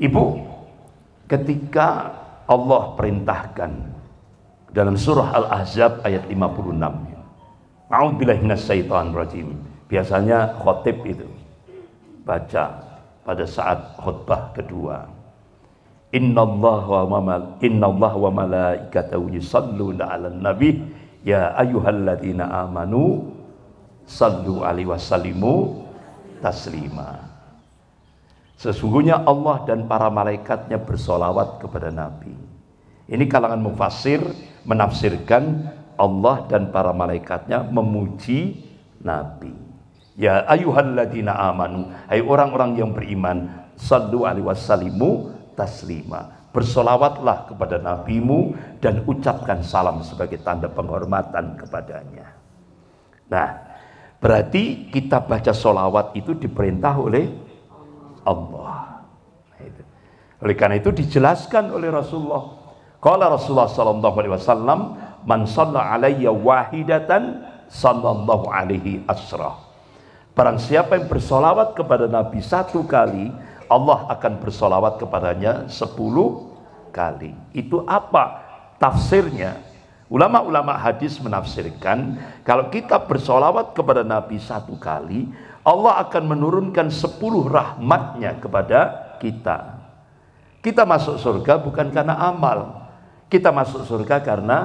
Ibu, ketika Allah perintahkan dalam surah Al-Ahzab ayat 56, A'udzubillahi minasyaitonir rajim. Biasanya khotib itu baca pada saat khutbah kedua. Innallaha wa malaikatahu yusholluna 'alan nabi ya ayyuhalladzina amanu shallu 'alaihi wasallimu taslima. Sesungguhnya Allah dan para malaikatnya bersolawat kepada Nabi. Ini kalangan mufassir menafsirkan Allah dan para malaikatnya memuji Nabi. Ya ayyuhalladzina amanu, hai orang-orang yang beriman, sallu alaihi wasallimu taslima. Bersolawatlah kepada nabimu dan ucapkan salam sebagai tanda penghormatan kepadanya. Nah, berarti kita baca solawat itu diperintah oleh Allah. Oleh karena itu dijelaskan oleh Rasulullah. Qala Rasulullah sallallahu alaihi wasallam, man shalla alayya wahidatan sallallahu alaihi asrah. Barang siapa yang bersolawat kepada Nabi satu kali, Allah akan bersolawat kepadanya 10 kali. Itu apa tafsirnya? Ulama-ulama hadis menafsirkan, kalau kita bersolawat kepada Nabi satu kali, Allah akan menurunkan 10 rahmatnya kepada kita. Kita masuk surga bukan karena amal, kita masuk surga karena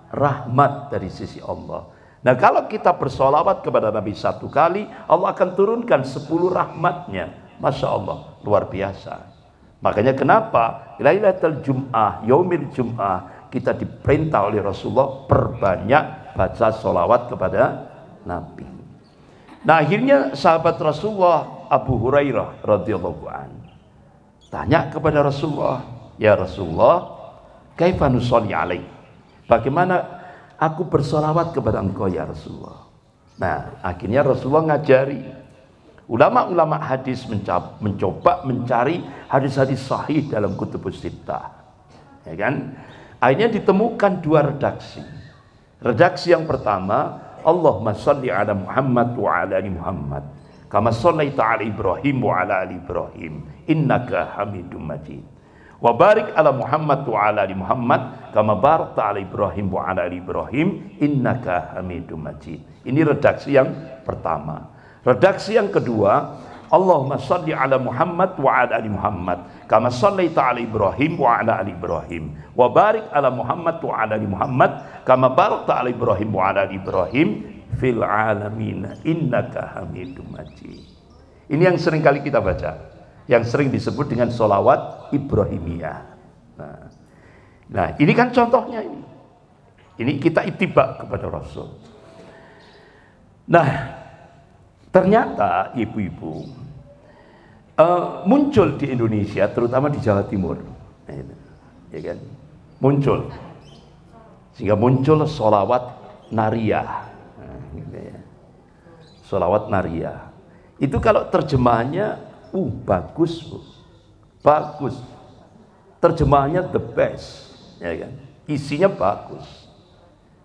rahmat dari sisi Allah. Nah, kalau kita bersolawat kepada Nabi satu kali, Allah akan turunkan 10 rahmatnya. Masya Allah, luar biasa. Makanya kenapa Lailatul Jum'ah, Yaumil Jum'ah, kita diperintah oleh Rasulullah perbanyak baca solawat kepada Nabi. Nah, akhirnya sahabat Rasulullah Abu Hurairah radhiyallahu anhu tanya kepada Rasulullah, ya Rasulullah, kaifa nusolli alaih? Bagaimana aku bersolawat kepada engkau ya Rasulullah? Nah, akhirnya Rasulullah ngajari. Ulama-ulama hadis mencoba mencari hadis-hadis sahih dalam kutubus sittah, ya kan? Akhirnya ditemukan 2 redaksi. Redaksi yang pertama, Allahumma shalli ala Muhammad wa ala ali Muhammad kama shallaita ala Ibrahim wa ala ali Ibrahim innaka Hamidum Majid. Wa barik ala Muhammad wa ala ali Muhammad kama barakta ala Ibrahim wa ala ali Ibrahim innaka Hamidum Majid. Ini redaksi yang pertama. Redaksi yang kedua, Allahumma shalli ala Muhammad wa ala ali Muhammad kama shallaita ala Ibrahim wa ala ali Ibrahim wa barik ala Muhammad wa ala ali Muhammad kama barakta ala Ibrahim wa ala ali Ibrahim fil alamin innaka Hamidum Majid. Ini yang sering kali kita baca, yang sering disebut dengan sholawat Ibrahimiyah. Nah, ini kan contohnya ini. Ini kita ittiba kepada Rasul. Nah, ternyata ibu-ibu muncul di Indonesia, terutama di Jawa Timur, ya kan? Muncul, sehingga muncul sholawat nariyah. Gitu ya. Sholawat nariyah. Itu kalau terjemahannya, bagus, bagus. Terjemahannya the best, ya kan? Isinya bagus.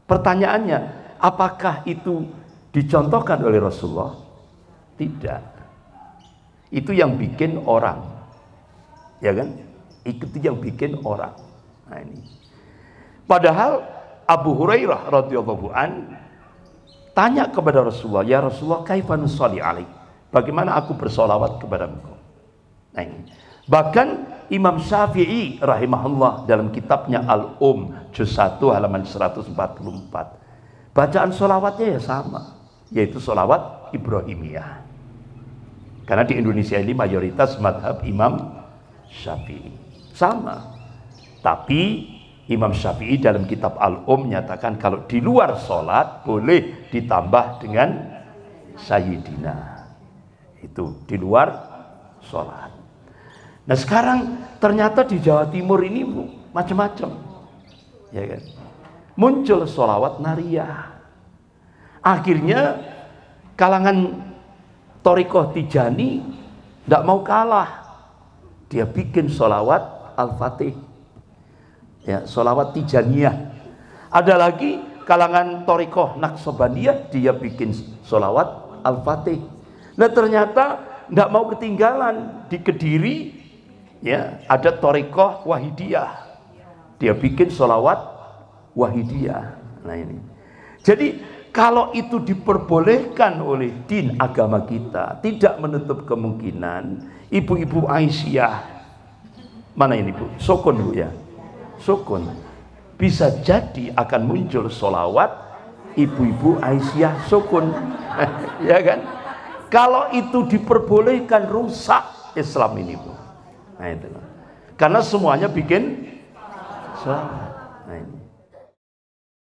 Pertanyaannya, apakah itu dicontohkan oleh Rasulullah? Tidak. Itu yang bikin orang, ya kan? Itu yang bikin orang. Nah, ini. Padahal Abu Hurairah radhiyallahu an tanya kepada Rasulullah, ya Rasulullah, kaifa nusolli alaik? Bagaimana aku bersolawat kepada engkau? Nah, ini. Bahkan Imam Syafi'i rahimahullah dalam kitabnya Al-Juz 1 halaman 144, bacaan solawatnya ya sama, yaitu solawat Ibrahimiyah. Karena di Indonesia ini mayoritas madhab Imam Syafi'i. Sama. Tapi Imam Syafi'i dalam kitab menyatakan kalau di luar sholat boleh ditambah dengan Sayyidina. Itu di luar sholat. Nah, sekarang ternyata di Jawa Timur ini macam-macam. Ya kan? Muncul sholawat nariyah. Akhirnya kalangan Thariqah Tijani tidak mau kalah, dia bikin sholawat Al-Fatih, ya, sholawat Tijaniyah. Ada lagi kalangan Thariqah Naqsabandiyah, dia bikin sholawat Al-Fatih. Nah, ternyata tidak mau ketinggalan. Di Kediri ya, ada thariqah Wahidiyah, dia bikin sholawat Wahidiyah. Nah ini, jadi kalau itu diperbolehkan oleh din agama kita, tidak menutup kemungkinan ibu-ibu Aisyah, mana ini Bu? Sukun Bu ya, sukun, bisa jadi akan muncul sholawat ibu-ibu Aisyah sukun. Ya kan? Kalau itu diperbolehkan, rusak Islam ini Bu. Nah itu, karena semuanya bikin sholawat. Nah, ini.